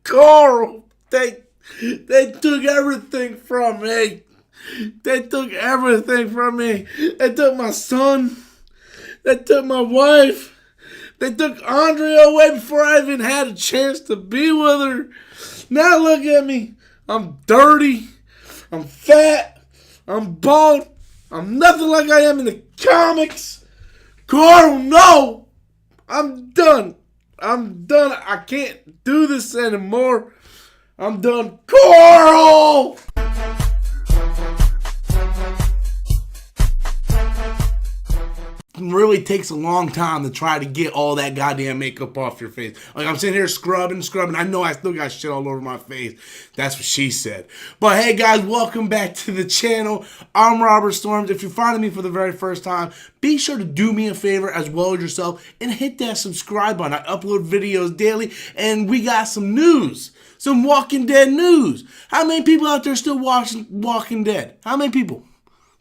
Carl, they took everything from me. They took everything from me. They took my son. They took my wife. They took Andrea away before I even had a chance to be with her. Now look at me. I'm dirty. I'm fat. I'm bald. I'm nothing like I am in the comics. Carl, no. I'm done. I'm done. I can't do this anymore. I'm done. Carl! It really takes a long time to try to get all that goddamn makeup off your face. Like, I'm sitting here scrubbing. I know I still got shit all over my face. That's what she said. But hey guys, welcome back to the channel. I'm Robert Storms. If you're finding me for the very first time, be sure to do me a favor as well as yourself and hit that subscribe button. I upload videos daily and we got some news. Some Walking Dead news. How many people out there still watching Walking Dead? How many people?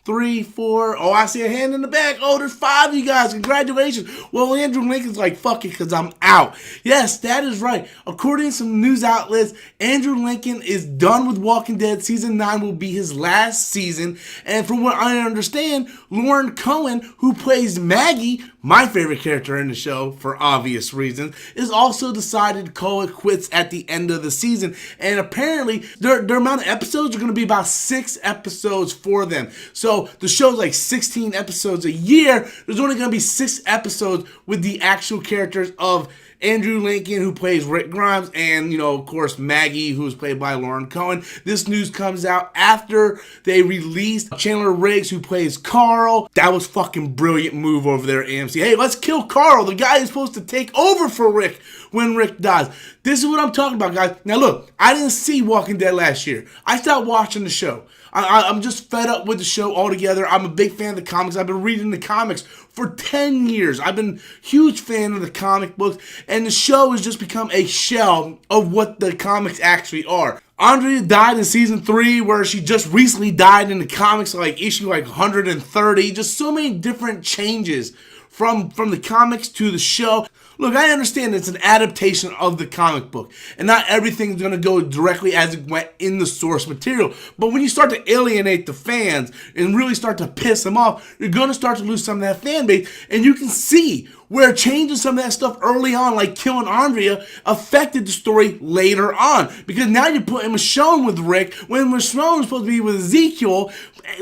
3, 4. Oh, I see a hand in the back. Oh, there's 5 of you guys. Congratulations. Well, Andrew Lincoln's like, fuck it, because I'm out. Yes, that is right. According to some news outlets, Andrew Lincoln is done with Walking Dead. Season 9 will be his last season. And from what I understand, Lauren Cohen, who plays Maggie, my favorite character in the show, for obvious reasons, is also decided Cohen quits at the end of the season. And apparently, their amount of episodes are going to be about 6 episodes for them. So the show's like 16 episodes a year. There's only going to be 6 episodes with the actual characters of Andrew Lincoln, who plays Rick Grimes, and, you know, of course, Maggie, who is played by Lauren Cohen. This news comes out after they released Chandler Riggs, who plays Carl. That was fucking brilliant move over there at AMC. Hey, let's kill Carl, the guy who's supposed to take over for Rick when Rick dies. This is what I'm talking about, guys. Now, look, I didn't see Walking Dead last year. I stopped watching the show. I'm just fed up with the show altogether. I'm a big fan of the comics. I've been reading the comics for 10 years. I've been a huge fan of the comic books, and the show has just become a shell of what the comics actually are. Andrea died in season 3, where she just recently died in the comics, like issue like 130. Just so many different changes from the comics to the show. Look, I understand it's an adaptation of the comic book, and not everything's going to go directly as it went in the source material. But when you start to alienate the fans and really start to piss them off, you're going to start to lose some of that fan base, and you can see where changing some of that stuff early on, like killing Andrea, affected the story later on. Because now you're putting Michonne with Rick, when Michonne was supposed to be with Ezekiel.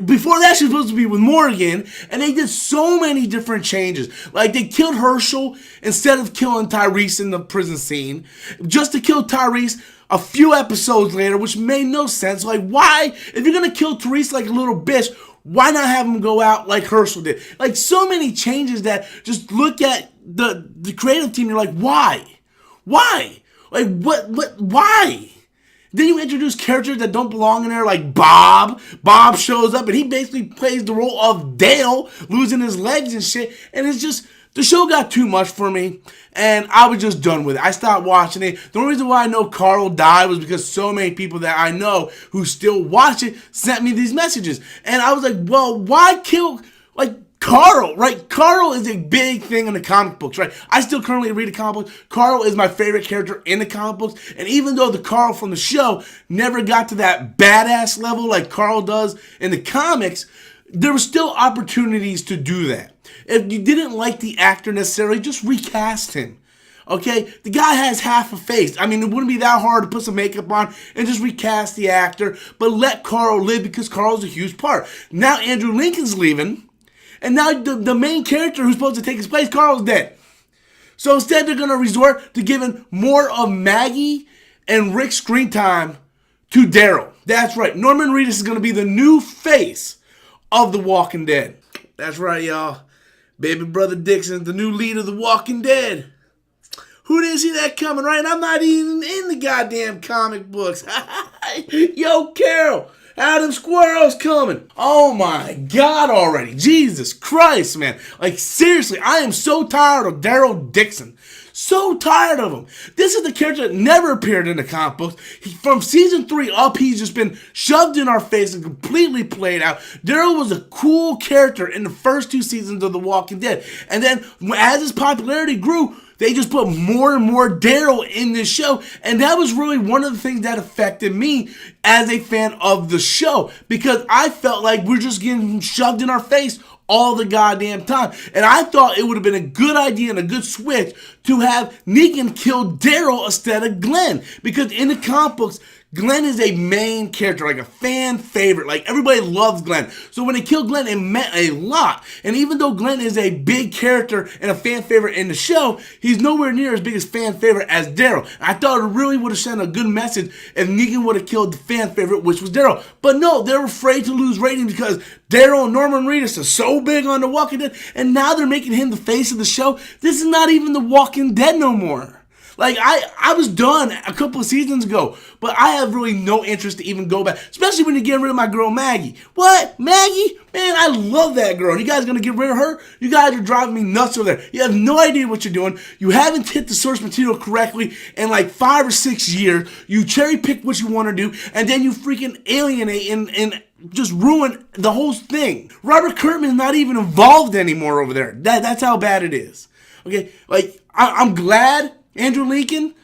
Before that, she was supposed to be with Morgan, and they did so many different changes. Like, they killed Herschel instead of killing Tyrese in the prison scene, just to kill Tyrese a few episodes later, which made no sense. Like, why? If you're gonna kill Tyrese like a little bitch, why not have him go out like Herschel did? Like, so many changes that just look at the creative team, you're like, why? Why? Like, why? Then you introduce characters that don't belong in there, like Bob. Bob shows up and he basically plays the role of Dale, losing his legs and shit. And it's just, the show got too much for me, and I was just done with it. I stopped watching it. The only reason why I know Carl died was because so many people that I know who still watch it sent me these messages. And I was like, well, why kill, like, Carl, right? Carl is a big thing in the comic books, right? I still currently read the comic books. Carl is my favorite character in the comic books. And even though the Carl from the show never got to that badass level like Carl does in the comics, there were still opportunities to do that. If you didn't like the actor necessarily, just recast him. Okay, the guy has half a face. I mean, it wouldn't be that hard to put some makeup on and just recast the actor, but let Carl live, because Carl's a huge part. Now Andrew Lincoln's leaving, and now the main character who's supposed to take his place, Carl's dead. So instead, they're going to resort to giving more of Maggie and Rick's screen time to Daryl. That's right. Norman Reedus is going to be the new face of The Walking Dead. That's right, y'all. Baby Brother Dixon's the new lead of The Walking Dead. Who didn't see that coming, right? I'm not even in the goddamn comic books. Yo, Carol. How them squirrels coming? Oh my God already. Jesus Christ, man. Like, seriously, I am so tired of Daryl Dixon. So tired of him. This is the character that never appeared in the comic books. From season 3 up, he's just been shoved in our face and completely played out. Daryl was a cool character in the first 2 seasons of The Walking Dead. And then, as his popularity grew, they just put more and more Daryl in this show. And that was really one of the things that affected me as a fan of the show, because I felt like we're just getting shoved in our face all the goddamn time. And I thought it would have been a good idea and a good switch to have Negan kill Daryl instead of Glenn. Because in the comic books, Glenn is a main character, like a fan favorite. Like, everybody loves Glenn. So when they killed Glenn, it meant a lot. And even though Glenn is a big character and a fan favorite in the show, he's nowhere near as big as fan favorite as Daryl. I thought it really would have sent a good message if Negan would have killed the fan favorite, which was Daryl. But no, they're afraid to lose ratings because Daryl and Norman Reedus are so big on The Walking Dead, and now they're making him the face of the show. This is not even The Walking Dead no more. Like, I was done a couple of seasons ago, but I have really no interest to even go back, especially when you're getting rid of my girl Maggie. What? Maggie? Man, I love that girl. You guys gonna get rid of her? You guys are driving me nuts over there. You have no idea what you're doing. You haven't hit the source material correctly in like 5 or 6 years. You cherry pick what you want to do, and then you freaking alienate and just ruin the whole thing. Robert Kirkman is not even involved anymore over there. That's how bad it is. Okay, like, I'm glad Andrew Lincoln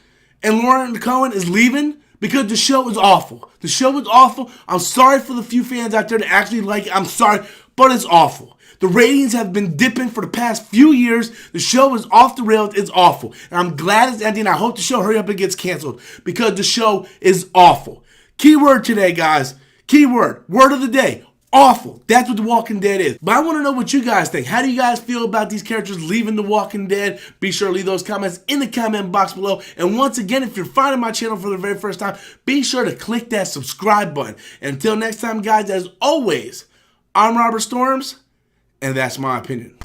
and Lauren Cohen is leaving because the show is awful. The show is awful. I'm sorry for the few fans out there that actually like it. I'm sorry, but it's awful. The ratings have been dipping for the past few years. The show is off the rails. It's awful. And I'm glad it's ending. I hope the show hurry up and gets canceled because the show is awful. Keyword today, guys. Keyword. Word of the day. Awful. That's what The Walking Dead is. But I want to know what you guys think. How do you guys feel about these characters leaving The Walking Dead? Be sure to leave those comments in the comment box below. And once again, if you're finding my channel for the very first time, be sure to click that subscribe button. And until next time, guys, as always, I'm Robert Storms, and that's my opinion.